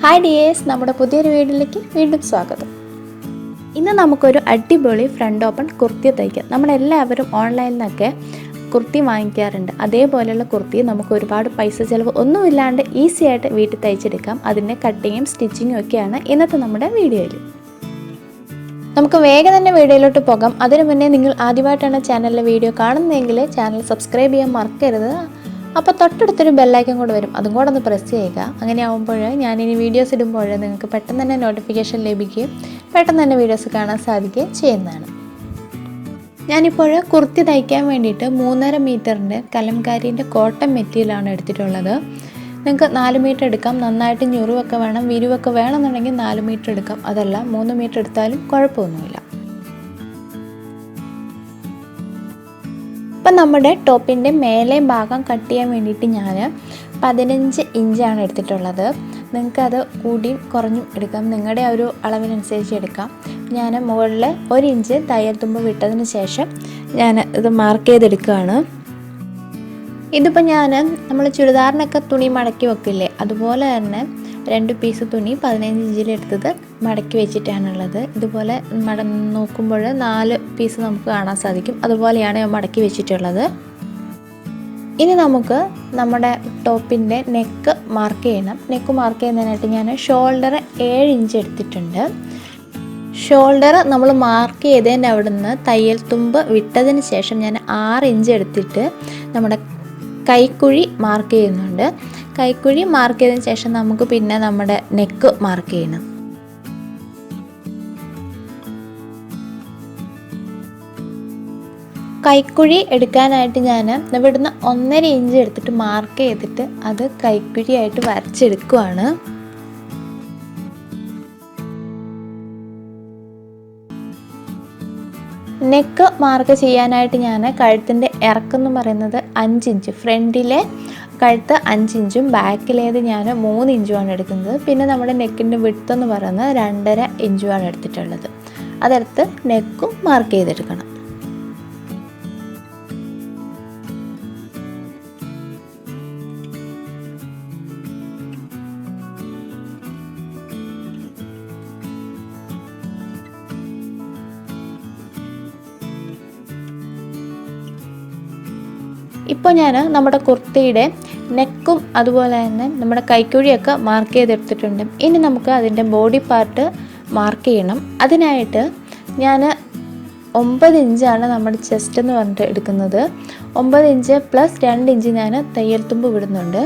Hi dears, നമ്മുടെ പുതിയൊരു വീഡിയോയിലേക്ക് വീണ്ടും സ്വാഗതം. ഇന്ന് നമുക്കൊരു അടിപൊളി ഫ്രണ്ട് ഓപ്പൺ കുർത്തി തയ്ക്കാം. നമ്മളെല്ലാവരും ഓൺലൈനിൽ നിന്നൊക്കെ കുർത്തി വാങ്ങിക്കാറുണ്ട്. അതേപോലെയുള്ള കുർത്തി നമുക്ക് ഒരുപാട് പൈസ ചിലവ് ഒന്നുമില്ലാണ്ട് ഈസി ആയിട്ട് വീട്ടിൽ തയ്ച്ചെടുക്കാം. അതിൻ്റെ കട്ടിങ്ങും സ്റ്റിച്ചിങ്ങും ഒക്കെയാണ് ഇന്നത്തെ നമ്മുടെ വീഡിയോയിൽ. നമുക്ക് വേഗം തന്നെ വീഡിയോയിലോട്ട് പോകാം. അതിനു മുന്നേ നിങ്ങൾ ആദ്യമായിട്ടാണ് ചാനലിലെ വീഡിയോ കാണുന്നതെങ്കിൽ ചാനൽ സബ്സ്ക്രൈബ് ചെയ്യാൻ മറക്കരുത്. അപ്പോൾ തൊട്ടടുത്തൊരു ബെല്ലൈക്കൺ കൂടെ വരും, അതും കൂടെ ഒന്ന് പ്രസ് ചെയ്യുക. അങ്ങനെ ആകുമ്പോൾ ഞാനിനി വീഡിയോസ് ഇടുമ്പോൾ നിങ്ങൾക്ക് പെട്ടെന്ന് തന്നെ നോട്ടിഫിക്കേഷൻ ലഭിക്കുകയും പെട്ടെന്ന് തന്നെ വീഡിയോസ് കാണാൻ സാധിക്കുകയും ചെയ്യുന്നതാണ്. ഞാനിപ്പോൾ കുർത്തി തയ്ക്കാൻ വേണ്ടിയിട്ട് 3.5 മീറ്ററിൻ്റെ കലംകാരീൻ്റെ കോട്ടൺ മെറ്റീരിയലാണ് എടുത്തിട്ടുള്ളത്. നിങ്ങൾക്ക് 4 മീറ്റർ എടുക്കാം. നന്നായിട്ട് ഞുറിവൊക്കെ വേണം, വിരിവൊക്കെ വേണമെന്നുണ്ടെങ്കിൽ 4 മീറ്റർ എടുക്കാം. അതല്ല 3 മീറ്റർ എടുത്താലും കുഴപ്പമൊന്നുമില്ല. ഇപ്പം നമ്മുടെ ടോപ്പിൻ്റെ മേലെ ഭാഗം കട്ട് ചെയ്യാൻ വേണ്ടിയിട്ട് ഞാൻ 15 ഇഞ്ചാണ് എടുത്തിട്ടുള്ളത്. നിങ്ങൾക്കത് കൂടിയും കുറഞ്ഞും എടുക്കാം, നിങ്ങളുടെ ഒരു അളവിനനുസരിച്ച് എടുക്കാം. ഞാൻ മുകളിൽ 1 ഇഞ്ച് തയ്യൽ തുമ്പ് വിട്ടതിന് ശേഷം ഞാൻ ഇത് മാർക്ക് ചെയ്തെടുക്കുകയാണ്. ഇതിപ്പോൾ നമ്മൾ ചുരിദാറിനൊക്കെ തുണി മടക്കി വെക്കില്ലേ, അതുപോലെ തന്നെ 2 പീസ് തുണി 15 ഇഞ്ചിലെടുത്തത് മടക്കി വെച്ചിട്ടാണുള്ളത്. ഇതുപോലെ നോക്കുമ്പോൾ 4 പീസ് നമുക്ക് കാണാൻ സാധിക്കും. അതുപോലെയാണ് മടക്കി വെച്ചിട്ടുള്ളത്. ഇനി നമുക്ക് നമ്മുടെ ടോപ്പിൻ്റെ നെക്ക് മാർക്ക് ചെയ്യണം. നെക്ക് മാർക്ക് ചെയ്യുന്നതിനായിട്ട് ഞാൻ ഷോൾഡർ 7 ഇഞ്ച് എടുത്തിട്ടുണ്ട്. ഷോൾഡർ നമ്മൾ മാർക്ക് ചെയ്തതിൻ്റെ അവിടെ നിന്ന് തയ്യൽ തുമ്പ് വിട്ടതിന് ശേഷം ഞാൻ 6 ഇഞ്ച് എടുത്തിട്ട് നമ്മുടെ കൈക്കുഴി മാർക്ക് ചെയ്യുന്നുണ്ട്. കൈക്കുഴി മാർക്ക് ചെയ്തതിന് ശേഷം നമുക്ക് പിന്നെ നമ്മുടെ നെക്ക് മാർക്ക് ചെയ്യണം. കൈക്കുഴി എടുക്കാനായിട്ട് ഞാൻ ഇവിടുന്ന് 1.5 ഇഞ്ച് എടുത്തിട്ട് മാർക്ക് ചെയ്തിട്ട് അത് കൈക്കുഴിയായിട്ട് വരച്ചെടുക്കുവാണ്. നെക്ക് മാർക്ക് ചെയ്യാനായിട്ട് ഞാൻ കഴുത്തിൻ്റെ ഇറക്കം എന്ന് പറയുന്നത് 5 ഇഞ്ച്, ഫ്രണ്ടിലെ കഴുത്ത് 5 ഇഞ്ചും ബാക്കിലേത് ഞാൻ 3 ഇഞ്ചുമാണ് എടുക്കുന്നത്. പിന്നെ നമ്മുടെ നെക്കിൻ്റെ വിഡ്ത്ത് എന്ന് പറയുന്നത് 2.5 ഇഞ്ചുമാണ് എടുത്തിട്ടുള്ളത്. അതെടുത്ത് നെക്കും മാർക്ക് ചെയ്തെടുക്കണം. ഇപ്പോൾ ഞാൻ നമ്മുടെ കുർത്തിയുടെ നെക്കും അതുപോലെ തന്നെ നമ്മുടെ കൈക്കുഴിയൊക്കെ മാർക്ക് ചെയ്തെടുത്തിട്ടുണ്ട്. ഇനി നമുക്ക് അതിൻ്റെ ബോഡി പാർട്ട് മാർക്ക് ചെയ്യണം. അതിനായിട്ട് ഞാൻ 9 ഇഞ്ചാണ് നമ്മുടെ ചെസ്റ്റ് എന്ന് പറഞ്ഞിട്ട് എടുക്കുന്നത്. 9 ഇഞ്ച് പ്ലസ് 2 ഇഞ്ച് ഞാൻ തയ്യൽ തുമ്പ് വിടുന്നുണ്ട്.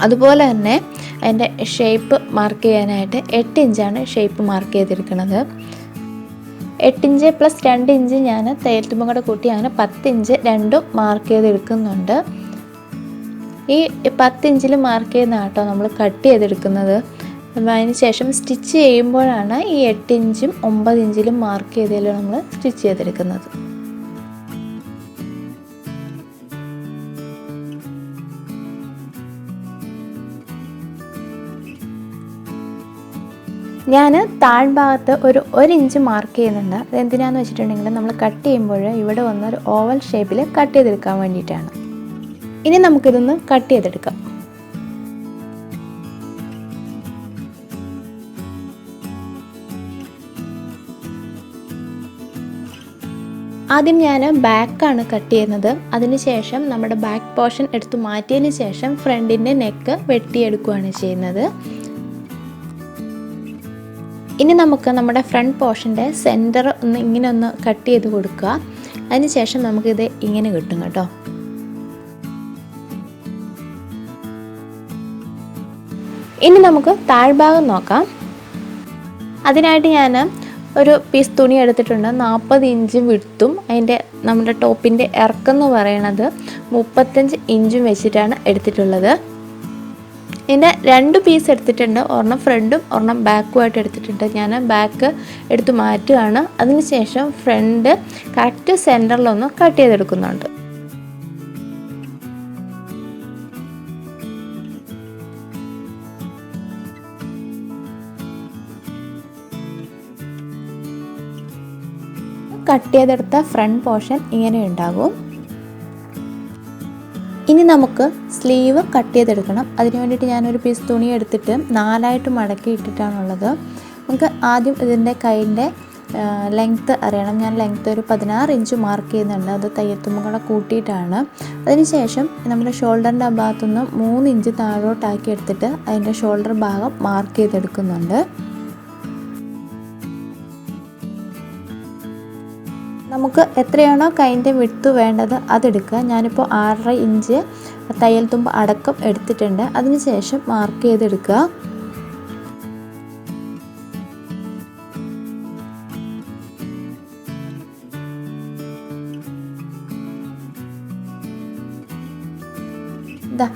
അതുപോലെ തന്നെ അതിൻ്റെ ഷേപ്പ് മാർക്ക് ചെയ്യാനായിട്ട് 8 ഇഞ്ചാണ് ഷേപ്പ് മാർക്ക് ചെയ്തെടുക്കുന്നത്. 8 ഇഞ്ച് പ്ലസ് 2 ഇഞ്ച് ഞാൻ തയ്യൽ തുമ്പും കൂടെ കൂട്ടി അങ്ങനെ 10 ഇഞ്ച് രണ്ടും മാർക്ക് ചെയ്തെടുക്കുന്നുണ്ട്. ഈ 10 ഇഞ്ചിൽ മാർക്ക് ചെയ്യുന്ന കേട്ടോ നമ്മൾ കട്ട് ചെയ്തെടുക്കുന്നത്. അതിന് ശേഷം സ്റ്റിച്ച് ചെയ്യുമ്പോഴാണ് ഈ 8 ഇഞ്ചും 9 ഇഞ്ചിലും മാർക്ക് ചെയ്തതിൽ നമ്മൾ സ്റ്റിച്ച് ചെയ്തെടുക്കുന്നത്. ഞാൻ താഴ്ഭാഗത്ത് ഒരു 1 ഇഞ്ച് മാർക്ക് ചെയ്യുന്നുണ്ട്. അതെന്തിനാന്ന് വെച്ചിട്ടുണ്ടെങ്കിൽ നമ്മൾ കട്ട് ചെയ്യുമ്പോൾ ഇവിടെ വന്നൊരു ഓവൽ ഷേപ്പിൽ കട്ട് ചെയ്തെടുക്കാൻ വേണ്ടിയിട്ടാണ്. ഇനി നമുക്കിതൊന്ന് കട്ട് ചെയ്തെടുക്കാം. ആദ്യം ഞാൻ ബാക്കാണ് കട്ട് ചെയ്യുന്നത്. അതിനുശേഷം നമ്മുടെ ബാക്ക് പോർഷൻ എടുത്ത് മാറ്റിയതിന് ശേഷം ഫ്രണ്ടിൻ്റെ നെക്ക് വെട്ടിയെടുക്കുകയാണ് ചെയ്യുന്നത്. ഇനി നമുക്ക് നമ്മുടെ ഫ്രണ്ട് പോർഷൻ്റെ സെൻറ്റർ ഇങ്ങനെ ഒന്ന് കട്ട് ചെയ്ത് കൊടുക്കുക. അതിന് ശേഷം നമുക്കിത് ഇങ്ങനെ കിട്ടും കേട്ടോ. ഇനി നമുക്ക് താഴ്ഭാഗം നോക്കാം. അതിനായിട്ട് ഞാൻ ഒരു പീസ് തുണി എടുത്തിട്ടുണ്ട്. 40 ഇഞ്ച് വിഡ്ത്തും അതിൻ്റെ നമ്മുടെ ടോപ്പിൻ്റെ ഇറക്കം എന്ന് പറയുന്നത് 35 ഇഞ്ചും വെച്ചിട്ടാണ് എടുത്തിട്ടുള്ളത്. ഇതിൻ്റെ 2 പീസ് എടുത്തിട്ടുണ്ട്. ഒരെണ്ണം ഫ്രണ്ടും ഒരെണ്ണം ബാക്കുമായിട്ട് എടുത്തിട്ടുണ്ട്. ഞാൻ ബാക്ക് എടുത്ത് മാറ്റുകയാണ്. അതിനുശേഷം ഫ്രണ്ട് കറക്റ്റ് സെൻറ്ററിലൊന്ന് കട്ട് ചെയ്തെടുക്കുന്നുണ്ട്. കട്ട് ചെയ്തെടുത്ത ഫ്രണ്ട് പോർഷൻ ഇങ്ങനെ ഉണ്ടാകും. ഇനി നമുക്ക് സ്ലീവ് കട്ട് ചെയ്തെടുക്കണം. അതിന് വേണ്ടിയിട്ട് ഞാനൊരു പീസ് തുണി എടുത്തിട്ട് 4ആയിട്ട് മടക്കി ഇട്ടിട്ടാണുള്ളത്. നമുക്ക് ആദ്യം ഇതിൻ്റെ കൈൻ്റെ ലെങ്ത്ത് അറിയണം. ഞാൻ ലെങ്ത്ത് ഒരു 16 ഇഞ്ച് മാർക്ക് ചെയ്യുന്നുണ്ട്. അത് തയ്യൽത്തുമ്പും കൂടെ കൂട്ടിയിട്ടാണ്. അതിനുശേഷം നമ്മുടെ ഷോൾഡറിൻ്റെ ഭാഗത്തുനിന്ന് 3 ഇഞ്ച് താഴോട്ടാക്കി എടുത്തിട്ട് അതിൻ്റെ ഷോൾഡർ ഭാഗം മാർക്ക് ചെയ്തെടുക്കുന്നുണ്ട്. നമുക്ക് എത്രയാണോ കൈൻ്റെ വിഡ്ത്ത് വേണ്ടത് അതെടുക്കുക. ഞാനിപ്പോൾ 6.5 ഇഞ്ച് തയ്യൽ തുമ്പ് അടക്കം എടുത്തിട്ടുണ്ട്. അതിനുശേഷം മാർക്ക് ചെയ്തെടുക്കുക.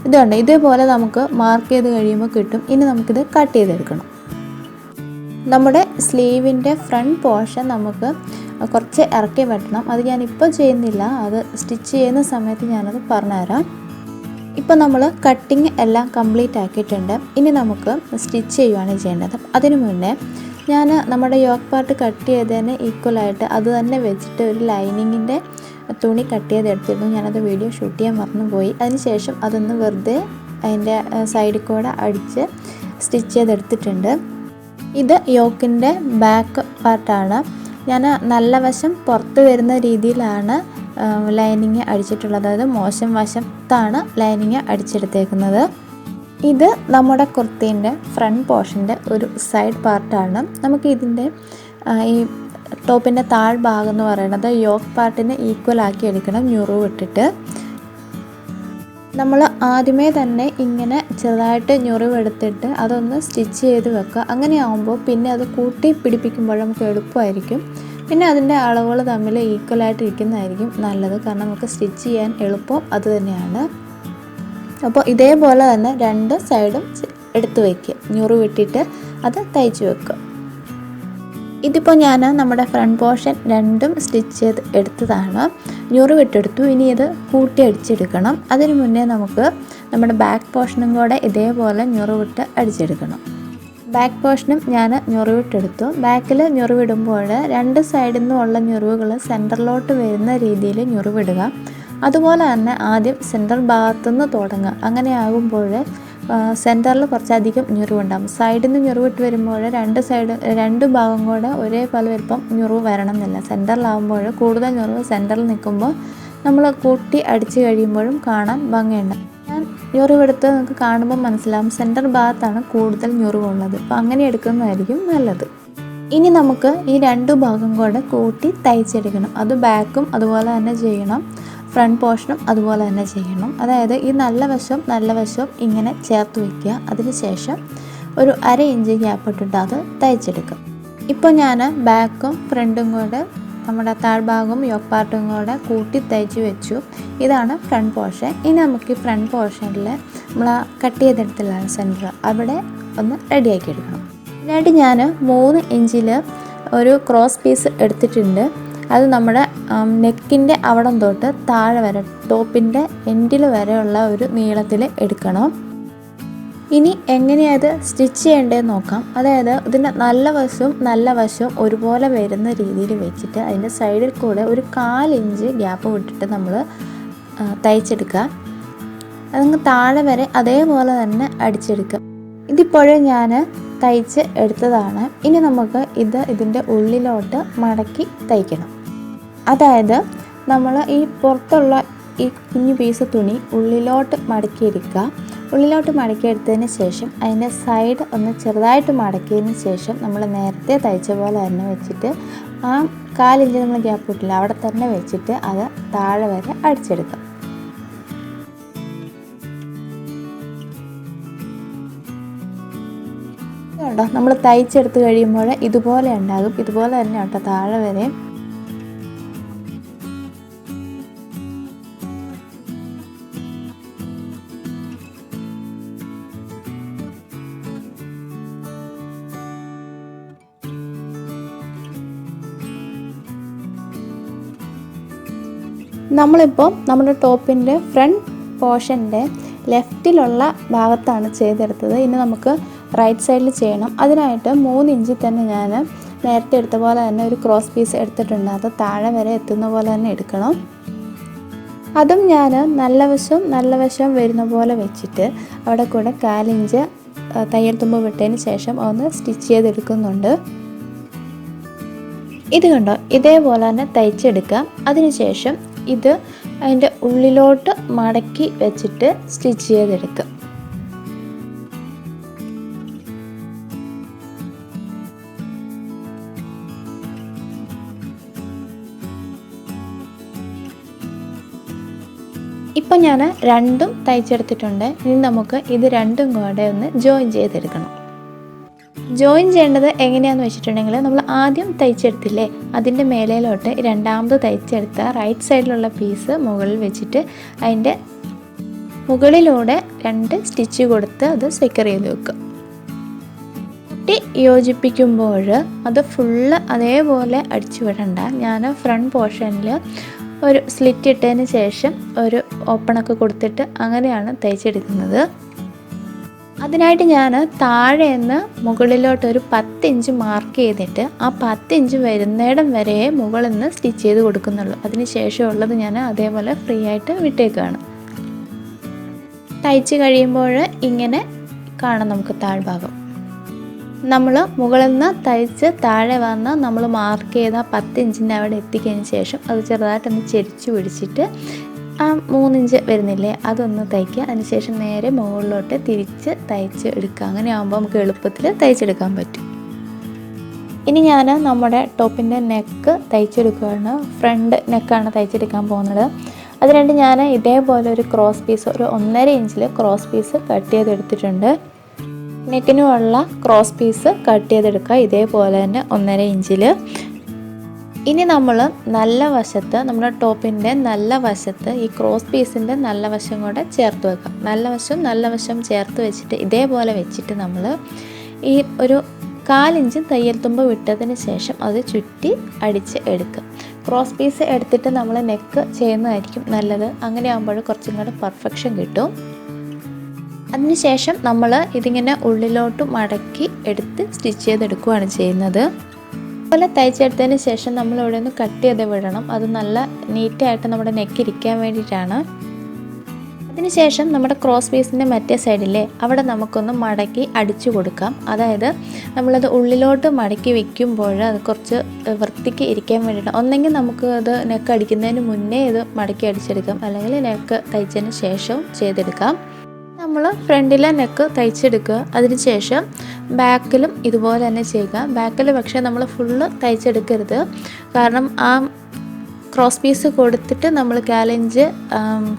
ഇതുണ്ട്, ഇതേപോലെ നമുക്ക് മാർക്ക് ചെയ്ത് കഴിയുമ്പോൾ കിട്ടും. ഇനി നമുക്കിത് കട്ട് ചെയ്തെടുക്കണം. നമ്മുടെ സ്ലീവിൻ്റെ ഫ്രണ്ട് പോർഷൻ നമുക്ക് കുറച്ച് ഇറക്കി വെട്ടണം. അത് ഞാനിപ്പോൾ ചെയ്യുന്നില്ല, അത് സ്റ്റിച്ച് ചെയ്യുന്ന സമയത്ത് ഞാനത് പറഞ്ഞുതരാം. ഇപ്പോൾ നമ്മൾ കട്ടിങ് എല്ലാം കംപ്ലീറ്റ് ആക്കിയിട്ടുണ്ട്. ഇനി നമുക്ക് സ്റ്റിച്ച് ചെയ്യുകയാണ് ചെയ്യേണ്ടത്. അതിനു മുന്നേ ഞാൻ നമ്മുടെ യോക്ക് പാർട്ട് കട്ട് ചെയ്തതിന് ഈക്വലായിട്ട് അത് തന്നെ വെച്ചിട്ട് ഒരു ലൈനിങ്ങിൻ്റെ തുണി കട്ട് ചെയ്തെടുത്തിരുന്നു. ഞാനത് വീഡിയോ ഷൂട്ട് ചെയ്യാൻ മറന്നുപോയി. അതിനുശേഷം അതൊന്ന് വെറുതെ അതിൻ്റെ സൈഡിൽ കൂടെ അടിച്ച് സ്റ്റിച്ച് ചെയ്തെടുത്തിട്ടുണ്ട്. ഇത് യോക്കിൻ്റെ ബാക്ക് പാർട്ടാണ്. ഞാൻ നല്ല വശം പുറത്ത് വരുന്ന രീതിയിലാണ് ലൈനിങ് അടിച്ചിട്ടുള്ളത്. അതായത് മോശം വശത്താണ് ലൈനിങ് അടിച്ചെടുത്തേക്കുന്നത്. ഇത് നമ്മുടെ കുർത്തീൻ്റെ ഫ്രണ്ട് പോർഷൻ്റെ ഒരു സൈഡ് പാർട്ടാണ്. നമുക്ക് ഇതിൻ്റെ ഈ ടോപ്പിൻ്റെ താഴ്ഭാഗം എന്ന് പറയുന്നത് യോക്ക് പാർട്ടിന് ഈക്വൽ ആക്കി എടുക്കണം. ഞുറിവ് ഇട്ടിട്ട് നമ്മൾ ആദ്യമേ തന്നെ ഇങ്ങനെ ചെറുതായിട്ട് ഞുറിവെടുത്തിട്ട് അതൊന്ന് സ്റ്റിച്ച് ചെയ്ത് വെക്കുക. അങ്ങനെയാകുമ്പോൾ പിന്നെ അത് കൂട്ടി പിടിപ്പിക്കുമ്പോൾ നമുക്ക് എളുപ്പമായിരിക്കും. പിന്നെ അതിൻ്റെ അളവുകൾ തമ്മിൽ ഈക്വലായിട്ട് ഇരിക്കുന്നതായിരിക്കും നല്ലത്. കാരണം നമുക്ക് സ്റ്റിച്ച് ചെയ്യാൻ എളുപ്പം അത് തന്നെയാണ്. അപ്പോൾ ഇതേപോലെ തന്നെ 2 സൈഡും എടുത്ത് വയ്ക്കുക. ഞുറിവിട്ടിട്ട് അത് തയ്ച്ച് വെക്കുക. ഇതിപ്പോൾ ഞാൻ നമ്മുടെ ഫ്രണ്ട് പോർഷൻ 2ഉം സ്റ്റിച്ച് ചെയ്ത് എടുത്തതാണ്. ഞുറിവിട്ടെടുത്തു. ഇനി ഇത് കൂട്ടി അടിച്ചെടുക്കണം. അതിന് മുന്നേ നമുക്ക് നമ്മുടെ ബാക്ക് പോർഷനും കൂടെ ഇതേപോലെ ഞുറിവിട്ട് അടിച്ചെടുക്കണം. ബാക്ക് പോർഷനും ഞാൻ ഞുറിവിട്ടെടുത്തു. ബാക്കിൽ ഞുറിവിടുമ്പോൾ 2 സൈഡിൽ നിന്നുള്ള ഞുറിവുകൾ സെൻറ്ററിലോട്ട് വരുന്ന രീതിയിൽ ഞുറിവിടുക. അതുപോലെ തന്നെ ആദ്യം സെൻറ്റർ ഭാഗത്തുനിന്ന് തുടങ്ങുക. അങ്ങനെ ആകുമ്പോൾ സെൻറ്ററിൽ കുറച്ചധികം ഞുറിവുണ്ടാകും. സൈഡിൽ നിന്ന് ഞുറിവിട്ട് വരുമ്പോൾ 2 ഭാഗം കൂടെ ഒരേപോലെ വലുപ്പം ഞുറിവ് വരണം എന്നില്ല. സെൻറ്ററിലാവുമ്പോൾ കൂടുതൽ ഞുറിവ് സെൻറ്ററിൽ നിൽക്കുമ്പോൾ നമ്മൾ കൂട്ടി അടിച്ച് കഴിയുമ്പോഴും കാണാൻ ഭംഗിയുണ്ട്. ഞാൻ ഞുറിവെടുത്ത് നിങ്ങൾക്ക് കാണുമ്പോൾ മനസ്സിലാവും സെൻറ്റർ ഭാഗത്താണ് കൂടുതൽ ഞുറിവുള്ളത്. അപ്പോൾ അങ്ങനെ എടുക്കുന്നതായിരിക്കും നല്ലത്. ഇനി നമുക്ക് ഈ 2 ഭാഗം കൂടെ കൂട്ടി തയ്ച്ചെടുക്കണം. അത് ബാക്കും അതുപോലെ തന്നെ ചെയ്യണം, ഫ്രണ്ട് പോർഷനും അതുപോലെ തന്നെ ചെയ്യണം. അതായത് ഈ നല്ല വശവും ഇങ്ങനെ ചേർത്ത് വയ്ക്കുക. അതിനുശേഷം ഒരു 1/2 ഇഞ്ച് ഗ്യാപ്പ് ഇട്ടിട്ട് അത് തയ്ച്ചെടുക്കും. ഇപ്പോൾ ഞാൻ ബാക്കും ഫ്രണ്ടും കൂടെ നമ്മുടെ താഴ്ഭാഗവും യോക്ക് പാർട്ടും കൂടെ കൂട്ടി തയ്ച്ച് വെച്ചു. ഇതാണ് ഫ്രണ്ട് പോർഷൻ. ഇനി നമുക്ക് ഈ ഫ്രണ്ട് പോർഷനിൽ നമ്മൾ കട്ട് ചെയ്തെടുത്തില്ല സെൻറ്റർ, അവിടെ ഒന്ന് റെഡിയാക്കി എടുക്കണം. അതിനായിട്ട് ഞാൻ 3 ഇഞ്ചിൽ ഒരു ക്രോസ് പീസ് എടുത്തിട്ടുണ്ട്. അത് നമ്മുടെ നെക്കിൻ്റെ അവിടം തൊട്ട് താഴെ വരെ ടോപ്പിൻ്റെ എൻഡിൽ വരെയുള്ള ഒരു നീളത്തിൽ എടുക്കണം. ഇനി എങ്ങനെയത് സ്റ്റിച്ച് ചെയ്യേണ്ടതെന്ന് നോക്കാം. അതായത് ഇതിൻ്റെ നല്ല വശവും ഒരുപോലെ വരുന്ന രീതിയിൽ വെച്ചിട്ട് അതിൻ്റെ സൈഡിൽ കൂടെ ഒരു 1/4 ഇഞ്ച് ഗ്യാപ്പ് വിട്ടിട്ട് നമ്മൾ തയ്ച്ചെടുക്കുക. അതങ്ങ് താഴെ വരെ അതേപോലെ തന്നെ അടിച്ചെടുക്കുക. ഇതിപ്പോഴും ഞാൻ തയ്ച്ച് എടുത്തതാണ്. ഇനി നമുക്ക് ഇതിൻ്റെ ഉള്ളിലോട്ട് മടക്കി തയ്ക്കണം. അതായത് നമ്മൾ ഈ പുറത്തുള്ള ഈ കുഞ്ഞു പീസ് തുണി ഉള്ളിലോട്ട് മടക്കിയെടുക്കുക. ഉള്ളിലോട്ട് മടക്കിയെടുത്തതിന് ശേഷം അതിൻ്റെ സൈഡ് ഒന്ന് ചെറുതായിട്ട് മടക്കിയതിന് ശേഷം നമ്മൾ നേരത്തെ തയ്ച്ച പോലെ തന്നെ വെച്ചിട്ട് ആ 1/4 ഇഞ്ച് നമ്മൾ ഗ്യാപ്പ് ഇട്ടില്ല അവിടെ തന്നെ വെച്ചിട്ട് അത് താഴെ വരെ അടിച്ചെടുക്കാം. ഇതുണ്ടോ, നമ്മൾ തയ്ച്ചെടുത്ത് കഴിയുമ്പോൾ ഇതുപോലെ ഉണ്ടാകും. ഇതുപോലെ തന്നെ കേട്ടോ താഴെ വരെ. നമ്മളിപ്പോൾ നമ്മുടെ ടോപ്പിൻ്റെ ഫ്രണ്ട് പോർഷൻ്റെ ലെഫ്റ്റിലുള്ള ഭാഗത്താണ് ചെയ്തെടുത്തത്. ഇനി നമുക്ക് റൈറ്റ് സൈഡിൽ ചെയ്യണം. അതിനായിട്ട് 3 ഇഞ്ചിൽ തന്നെ ഞാൻ നേരത്തെ എടുത്ത പോലെ തന്നെ ഒരു ക്രോസ് പീസ് എടുത്തിട്ടുണ്ട്. അത് താഴെ വരെ എത്തുന്ന പോലെ തന്നെ എടുക്കണം. അതും ഞാൻ നല്ല വശം വരുന്ന പോലെ വെച്ചിട്ട് അവിടെ കൂടെ 1/4 ഇഞ്ച് തയ്യൽ തുമ്പ് വിട്ടതിന് ശേഷം ഒന്ന് സ്റ്റിച്ച് ചെയ്തെടുക്കുന്നുണ്ട്. ഇത് കണ്ടോ, ഇതേപോലെ തന്നെ തയ്ച്ചെടുക്കാം. അതിനുശേഷം ഇത് അതിൻ്റെ ഉള്ളിലോട്ട് മടക്കി വെച്ചിട്ട് സ്റ്റിച്ച് ചെയ്തെടുക്കാം. ഇപ്പോൾ ഞാൻ രണ്ടും തയ്ച്ചെടുത്തിട്ടുണ്ട്. ഇനി നമുക്ക് ഇത് രണ്ടും കൂടെ ഒന്ന് ജോയിൻ ചെയ്തെടുക്കണം. ജോയിൻ ചെയ്യേണ്ടത് എങ്ങനെയാണെന്ന് വെച്ചിട്ടുണ്ടെങ്കിൽ, നമ്മൾ ആദ്യം തയ്ച്ചെടുത്തില്ലേ, അതിൻ്റെ മേലേലോട്ട് രണ്ടാമത് തയ്ച്ചെടുത്ത റൈറ്റ് സൈഡിലുള്ള പീസ് മുകളിൽ വെച്ചിട്ട് അതിൻ്റെ മുകളിലൂടെ 2 സ്റ്റിച്ച് കൊടുത്ത് അത് സെക്യൂർ ചെയ്ത് വെക്കുക. കുട്ടി യോജിപ്പിക്കുമ്പോൾ അത് ഫുള്ള് അതേപോലെ അടിച്ചു വിടണ്ട. ഞാൻ ഫ്രണ്ട് പോർഷനിൽ ഒരു സ്ലിറ്റ് ഇട്ടതിന് ശേഷം ഒരു ഓപ്പണൊക്കെ കൊടുത്തിട്ട് അങ്ങനെയാണ് തയ്ച്ചെടുക്കുന്നത്. അതിനായിട്ട് ഞാൻ താഴെ നിന്ന് മുകളിലോട്ടൊരു 10 ഇഞ്ച് മാർക്ക് ചെയ്തിട്ട് ആ 10 ഇഞ്ച് വരുന്നിടം വരെ മുകളിൽ നിന്ന് സ്റ്റിച്ച് ചെയ്ത് കൊടുക്കുന്നുള്ളൂ. അതിന് ശേഷമുള്ളത് ഞാൻ അതേപോലെ ഫ്രീ ആയിട്ട് വിട്ടേക്കാണ്. തയ്ച്ച് കഴിയുമ്പോൾ ഇങ്ങനെ കാണാം നമുക്ക് താഴ്ഭാഗം. നമ്മൾ മുകളിൽ നിന്ന് തയ്ച്ച് താഴെ വന്ന് നമ്മൾ മാർക്ക് ചെയ്ത 10 ഇഞ്ചിൻ്റെ അവിടെ എത്തിക്കതിന് ശേഷം അത് ചെറുതായിട്ടൊന്ന് ചെരിച്ച് പിടിച്ചിട്ട് ആ 3 ഇഞ്ച് വരുന്നില്ലേ, അതൊന്ന് തയ്ക്കുക. അതിനുശേഷം നേരെ മുകളിലോട്ട് തിരിച്ച് തയ്ച്ച് എടുക്കുക. അങ്ങനെ ആകുമ്പോൾ നമുക്ക് എളുപ്പത്തിൽ തയ്ച്ചെടുക്കാൻ പറ്റും. ഇനി ഞാൻ നമ്മുടെ ടോപ്പിൻ്റെ നെക്ക് തയ്ച്ചെടുക്കുകയാണ്. ഫ്രണ്ട് നെക്കാണ് തയ്ച്ചെടുക്കാൻ പോകുന്നത്. അതിനായിട്ട് ഞാൻ ഇതേപോലെ ഒരു ക്രോസ് പീസ്, ഒരു 1.5 ഇഞ്ചിൽ ക്രോസ് പീസ് കട്ട് ചെയ്തെടുത്തിട്ടുണ്ട്. നെക്കിനുള്ള ക്രോസ് പീസ് കട്ട് ചെയ്തെടുക്കുക ഇതേപോലെ തന്നെ 1.5 ഇഞ്ചിൽ. ഇനി നമ്മൾ നല്ല വശത്ത്, നമ്മുടെ ടോപ്പിൻ്റെ നല്ല വശത്ത് ഈ ക്രോസ് പീസിൻ്റെ നല്ല വശം കൂടെ ചേർത്ത് വെക്കാം. നല്ല വശം ചേർത്ത് വെച്ചിട്ട് ഇതേപോലെ വെച്ചിട്ട് നമ്മൾ ഈ ഒരു 1/4 ഇഞ്ച് തയ്യൽ തുമ്പ് വിട്ടതിന് ശേഷം അത് ചുറ്റി അടിച്ച് എടുക്കുക. ക്രോസ് പീസ് എടുത്തിട്ട് നമ്മൾ നെക്ക് ചെയ്യുന്നതായിരിക്കും നല്ലത്. അങ്ങനെ ആകുമ്പോൾ കുറച്ചും കൂടെ പെർഫെക്ഷൻ കിട്ടും. അതിനുശേഷം നമ്മൾ ഇതിങ്ങനെ ഉള്ളിലോട്ട് മടക്കി എടുത്ത് സ്റ്റിച്ച് ചെയ്തെടുക്കുകയാണ് ചെയ്യുന്നത്. അതുപോലെ തയ്ച്ചെടുത്തതിന് ശേഷം നമ്മൾ ഇവിടെ ഒന്ന് കട്ട് ചെയ്ത് വിടണം. അത് നല്ല നീറ്റായിട്ട് നമ്മുടെ നെക്ക് ഇരിക്കാൻ വേണ്ടിയിട്ടാണ്. അതിനുശേഷം നമ്മുടെ ക്രോസ് പീസിൻ്റെ മറ്റേ സൈഡിലെ അവിടെ നമുക്കൊന്ന് മടക്കി അടിച്ചു കൊടുക്കാം. അതായത് നമ്മളത് ഉള്ളിലോട്ട് മടക്കി വെക്കുമ്പോൾ അത് കുറച്ച് വൃത്തിക്ക് ഇരിക്കാൻ വേണ്ടിയിട്ടാണ്. ഒന്നെങ്കിൽ നമുക്ക് അത് നെക്ക് അടിക്കുന്നതിന് മുന്നേ ഇത് മടക്കി അടിച്ചെടുക്കാം, അല്ലെങ്കിൽ നെക്ക് തയ്ച്ചതിന് ശേഷവും ചെയ്തെടുക്കാം. നമ്മൾ ഫ്രണ്ടിലെ നെക്ക് തയ്ച്ചെടുക്കുക. അതിനുശേഷം ബാക്കിലും ഇതുപോലെ തന്നെ ചെയ്യുക. ബാക്കിൽ പക്ഷേ നമ്മൾ ഫുള്ള് തയ്ച്ചെടുക്കരുത്. കാരണം ആ ക്രോസ് പീസ് കൊടുത്തിട്ട് നമ്മൾ 1/4 ഇഞ്ച്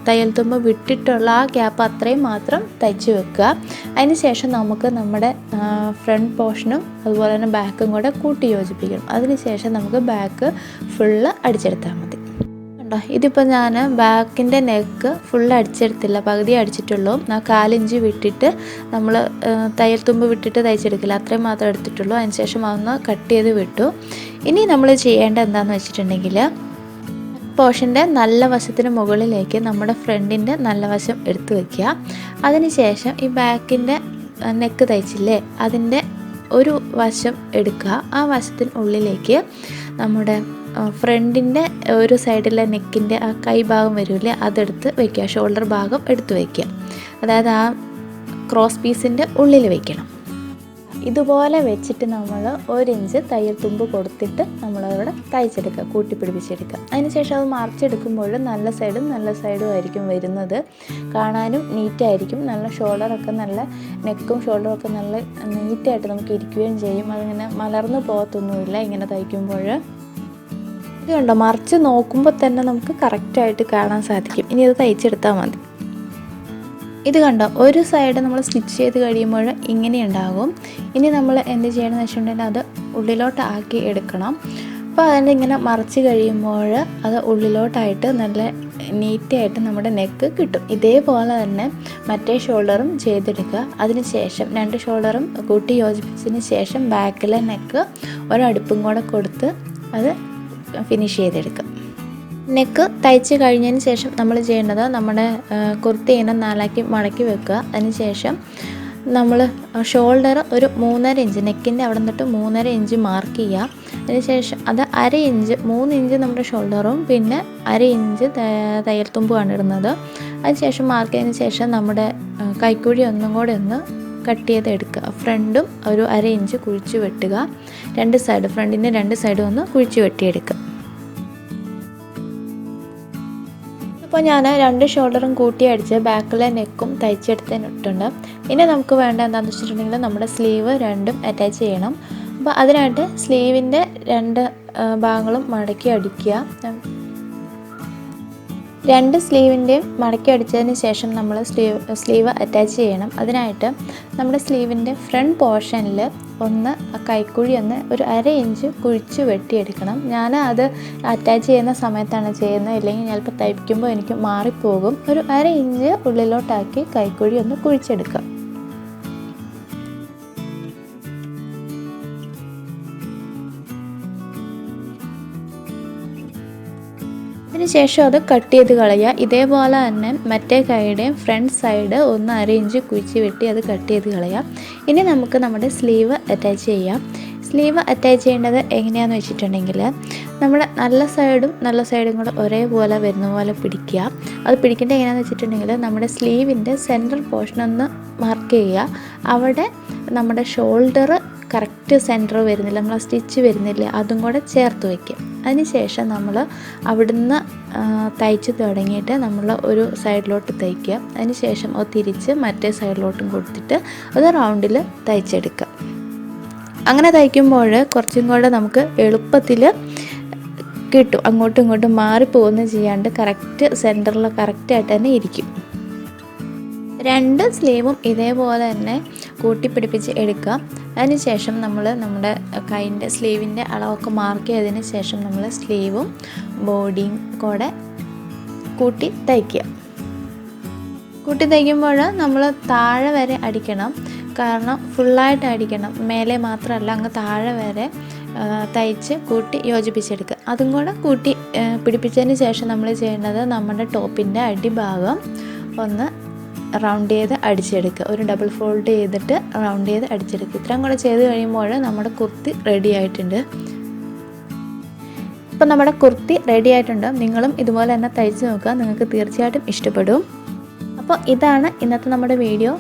തയ്യൽ തുമ്പ് വിട്ടിട്ടുള്ള ആ ഗ്യാപ്പ് അത്രയും മാത്രം തയ്ച്ച് വെക്കുക. അതിന് ശേഷം നമുക്ക് നമ്മുടെ ഫ്രണ്ട് പോർഷനും അതുപോലെ തന്നെ ബാക്കും കൂടെ കൂട്ടി യോജിപ്പിക്കണം. അതിന് ശേഷം നമുക്ക് ബാക്ക് ഫുള്ള് അടിച്ചെടുത്താൽ മതി. കണ്ടോ, ഇതിപ്പോൾ ഞാൻ ബാക്കിൻ്റെ നെക്ക് ഫുള്ള് അടിച്ചെടുത്തില്ല, പകുതി അടിച്ചിട്ടുള്ളൂ. 1/4 ഇഞ്ച് വിട്ടിട്ട് നമ്മൾ തയ്യൽ തുമ്പ് വിട്ടിട്ട് തയ്ച്ചെടുക്കില്ല, അത്രയും മാത്രം എടുത്തിട്ടുള്ളൂ. അതിനുശേഷം അതൊന്ന് കട്ട് ചെയ്ത് വിട്ടു. ഇനി നമ്മൾ ചെയ്യേണ്ടത് എന്താണെന്ന് വെച്ചിട്ടുണ്ടെങ്കിൽ, പോർഷൻ്റെ നല്ല വശത്തിന് മുകളിലേക്ക് നമ്മുടെ ഫ്രണ്ടിൻ്റെ നല്ല വശം എടുത്ത് വയ്ക്കുക. അതിനുശേഷം ഈ ബാക്കിൻ്റെ നെക്ക് തയ്ച്ചില്ലേ, അതിൻ്റെ ഒരു വശം എടുക്കുക. ആ വശത്തിന് ഉള്ളിലേക്ക് നമ്മുടെ ഫ്രണ്ടിൻ്റെ ഒരു സൈഡിലെ നെക്കിൻ്റെ ആ കൈ ഭാഗം വരില്ലേ, അതെടുത്ത് വയ്ക്കുക. ഷോൾഡർ ഭാഗം എടുത്ത് വയ്ക്കുക. അതായത് ആ ക്രോസ് പീസിൻ്റെ ഉള്ളിൽ വയ്ക്കണം. ഇതുപോലെ വെച്ചിട്ട് നമ്മൾ 1 ഇഞ്ച് തയ്യൽ തുമ്പ് കൊടുത്തിട്ട് നമ്മളവിടെ തയ്ച്ചെടുക്കുക, കൂട്ടിപ്പിടിപ്പിച്ചെടുക്കുക. അതിനുശേഷം അത് മറിച്ചെടുക്കുമ്പോൾ നല്ല സൈഡും ആയിരിക്കും വരുന്നത്. കാണാനും നീറ്റായിരിക്കും. നല്ല ഷോൾഡറൊക്കെ, നല്ല നെക്കും ഷോൾഡറും ഒക്കെ നല്ല നീറ്റായിട്ട് നമുക്ക് ഇരിക്കുകയും ചെയ്യും. അതിങ്ങനെ മലർന്നു പോകത്തൊന്നുമില്ല ഇങ്ങനെ തയ്ക്കുമ്പോൾ. ഇത് കണ്ടോ, മറിച്ച് നോക്കുമ്പോൾ തന്നെ നമുക്ക് കറക്റ്റായിട്ട് കാണാൻ സാധിക്കും. ഇനി അത് തയ്ച്ചെടുത്താൽ മതി. ഇത് കണ്ടോ, ഒരു സൈഡ് നമ്മൾ സ്റ്റിച്ച് ചെയ്ത് കഴിയുമ്പോൾ ഇങ്ങനെ ഉണ്ടാകും. ഇനി നമ്മൾ എന്ത് ചെയ്യണമെന്ന് വെച്ചിട്ടുണ്ടെങ്കിൽ അത് ഉള്ളിലോട്ട് ആക്കി എടുക്കണം. അപ്പോൾ അതിൻ്റെ ഇങ്ങനെ മറിച്ച് കഴിയുമ്പോൾ അത് ഉള്ളിലോട്ടായിട്ട് നല്ല നീറ്റായിട്ട് നമ്മുടെ നെക്ക് കിട്ടും. ഇതേപോലെ തന്നെ മറ്റേ ഷോൾഡറും ചെയ്തെടുക്കുക. അതിന് ശേഷം 2 ഷോൾഡറും കൂട്ടി യോജിപ്പിച്ചതിന് ശേഷം ബാക്കിലെ നെക്ക് ഒരടുപ്പും കൂടെ കൊടുത്ത് അത് ഫിനിഷ് ചെയ്തെടുക്കുക. നെക്ക് തയ്ച്ച് കഴിഞ്ഞതിന് ശേഷം നമ്മൾ ചെയ്യേണ്ടത്, നമ്മുടെ കുർത്തി ഇങ്ങനെ 4 ആക്കി മടക്കി വെക്കുക. അതിന് ശേഷം നമ്മൾ ഷോൾഡർ ഒരു 3.5 ഇഞ്ച്, നെക്കിൻ്റെ അവിടെ നിന്നിട്ട് 3.5 ഇഞ്ച് മാർക്ക് ചെയ്യുക. അതിനുശേഷം അത് 1/2 ഇഞ്ച്, 3 ഇഞ്ച് നമ്മുടെ ഷോൾഡറും പിന്നെ 1/2 ഇഞ്ച് തയ്യൽ തുമ്പുമാണ് ഇടുന്നത്. അതിനുശേഷം മാർക്ക് ചെയ്തതിന് ശേഷം നമ്മുടെ കൈക്കുഴി ഒന്നും കൂടെ ഒന്ന് കട്ട് ചെയ്ത് എടുക്കുക. ഫ്രണ്ടും ഒരു 1/2 ഇഞ്ച് കുഴിച്ച് വെട്ടുക. രണ്ട് സൈഡ്, ഫ്രണ്ടിൻ്റെ രണ്ട് സൈഡും ഒന്ന് കുഴിച്ച് വെട്ടിയെടുക്കുക. അപ്പോൾ ഞാൻ 2 ഷോൾഡറും കൂട്ടി അടിച്ച് ബാക്കിലെ നെക്കും തയ്ച്ചെടുത്തിട്ടുണ്ട്. ഇനി നമുക്ക് വേണ്ട എന്താണെന്ന് വെച്ചിട്ടുണ്ടെങ്കിൽ നമ്മുടെ സ്ലീവ് രണ്ടും അറ്റാച്ച് ചെയ്യണം. അപ്പോൾ അതിനായിട്ട് സ്ലീവിൻ്റെ 2 ഭാഗങ്ങളും മടക്കി അടിക്കുക. 2 സ്ലീവിൻ്റെയും മടക്കി അടിച്ചതിന് ശേഷം നമ്മൾ സ്ലീവ് അറ്റാച്ച് ചെയ്യണം. അതിനായിട്ട് നമ്മുടെ സ്ലീവിൻ്റെ ഫ്രണ്ട് പോർഷനിൽ ഒന്ന് കൈക്കുഴി ഒന്ന് ഒരു 1/2 ഇഞ്ച് കുഴിച്ച് വെട്ടിയെടുക്കണം. ഞാൻ അത് അറ്റാച്ച് ചെയ്യുന്ന സമയത്താണ് ചെയ്യുന്നത്, ഇല്ലെങ്കിൽ ചിലപ്പോൾ തയ്ക്കുമ്പോൾ എനിക്ക് മാറിപ്പോകും. ഒരു 1/2 ഇഞ്ച് ഉള്ളിലോട്ടാക്കി കൈക്കുഴി ഒന്ന് കുഴിച്ചെടുക്കുക. അതിനുശേഷം അത് കട്ട് ചെയ്ത് കളയുക. ഇതേപോലെ തന്നെ മറ്റേ കൈയുടെയും ഫ്രണ്ട് സൈഡ് ഒന്ന് 1/2 ഇഞ്ച് കുഴിച്ച് വെട്ടി അത് കട്ട് ചെയ്ത് കളയുക. ഇനി നമുക്ക് നമ്മുടെ സ്ലീവ് അറ്റാച്ച് ചെയ്യാം. സ്ലീവ് അറ്റാച്ച് ചെയ്യേണ്ടത് എങ്ങനെയാണെന്ന് വെച്ചിട്ടുണ്ടെങ്കിൽ നമ്മുടെ നല്ല സൈഡും കൂടെ ഒരേപോലെ വരുന്ന പോലെ പിടിക്കുക. അത് പിടിക്കേണ്ടത് എങ്ങനെയാണെന്ന് വെച്ചിട്ടുണ്ടെങ്കിൽ നമ്മുടെ സ്ലീവിൻ്റെ സെൻട്രൽ പോർഷൻ ഒന്ന് മാർക്ക് ചെയ്യുക. അവിടെ നമ്മുടെ ഷോൾഡർ കറക്റ്റ് സെൻറ്റർ വരുന്നില്ല, നമ്മൾ സ്റ്റിച്ച് വരുന്നില്ല, അതും കൂടെ ചേർത്ത് വയ്ക്കുക. അതിനുശേഷം നമ്മൾ അവിടുന്ന് തയ്ച്ച് തുടങ്ങിയിട്ട് നമ്മൾ ഒരു സൈഡിലോട്ട് തയ്ക്കുക. അതിനുശേഷം അത് തിരിച്ച് മറ്റേ സൈഡിലോട്ടും കൊടുത്തിട്ട് അത് റൗണ്ടിൽ തയ്ച്ചെടുക്കുക. അങ്ങനെ തയ്ക്കുമ്പോൾ കുറച്ചും കൂടെ നമുക്ക് എളുപ്പത്തിൽ കിട്ടും. അങ്ങോട്ടും ഇങ്ങോട്ടും മാറിപ്പോകുന്ന ചെയ്യാണ്ട് കറക്റ്റ് സെൻറ്ററിൽ കറക്റ്റായിട്ട് തന്നെ ഇരിക്കും. 2 സ്ലീവും ഇതേപോലെ തന്നെ കൂട്ടിപ്പിടിപ്പിച്ച് എടുക്കുക. അതിനുശേഷം നമ്മൾ നമ്മുടെ കൈൻ്റെ സ്ലീവിൻ്റെ അളവൊക്കെ മാർക്ക് ചെയ്തതിന് ശേഷം നമ്മൾ സ്ലീവും ബോഡിയും കൂടെ കൂട്ടി തയ്ക്കുക. കൂട്ടി തയ്ക്കുമ്പോൾ നമ്മൾ താഴെ വരെ അടിക്കണം. കാരണം ഫുള്ളായിട്ട് അടിക്കണം, മേലെ മാത്രമല്ല അങ്ങ് താഴെ വരെ തയ്ച്ച് കൂട്ടി യോജിപ്പിച്ചെടുക്കുക. അതും കൂടെ കൂട്ടി പിടിപ്പിച്ചതിന് ശേഷം നമ്മൾ ചെയ്യേണ്ടത് നമ്മുടെ ടോപ്പിൻ്റെ അടിഭാഗം ഒന്ന് റൗണ്ട് ചെയ്ത് അടിച്ചെടുക്കുക. ഒരു ഡബിൾ ഫോൾഡ് ചെയ്തിട്ട് റൗണ്ട് ചെയ്ത് അടിച്ചെടുക്കുക. ഇത്രയും കൂടെ ചെയ്ത് കഴിയുമ്പോൾ നമ്മുടെ കുർത്തി റെഡി ആയിട്ടുണ്ട്. ഇപ്പം നമ്മുടെ കുർത്തി റെഡി ആയിട്ടുണ്ട്. നിങ്ങളും ഇതുപോലെ തന്നെ തയ്ച്ച് നോക്കുക, നിങ്ങൾക്ക് തീർച്ചയായിട്ടും ഇഷ്ടപ്പെടും. അപ്പോൾ ഇതാണ് ഇന്നത്തെ നമ്മുടെ വീഡിയോ.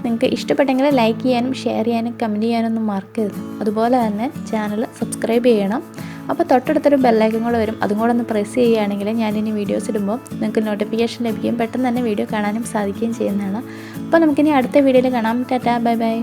നിങ്ങൾക്ക് ഇഷ്ടപ്പെട്ടെങ്കിൽ ലൈക്ക് ചെയ്യാനും ഷെയർ ചെയ്യാനും കമൻറ്റ് ചെയ്യാനൊന്നും മറക്കരുത്. അതുപോലെ തന്നെ ചാനൽ സബ്സ്ക്രൈബ് ചെയ്യണം. അപ്പോൾ തൊട്ടടുത്തൊരു ബെല്ലൈക്കൻ കൂടെ വരും, അതും കൂടെ ഒന്ന് പ്രസ് ചെയ്യുകയാണെങ്കിൽ ഞാനിനി വീഡിയോസ് ഇടുമ്പോൾ നിങ്ങൾക്ക് നോട്ടിഫിക്കേഷൻ ലഭിക്കുകയും പെട്ടെന്ന് തന്നെ വീഡിയോ കാണാനും സാധിക്കുകയും ചെയ്യുന്നതാണ്. അപ്പോൾ നമുക്കിനി അടുത്ത വീഡിയോയിൽ കാണാം. Tata, bye bye.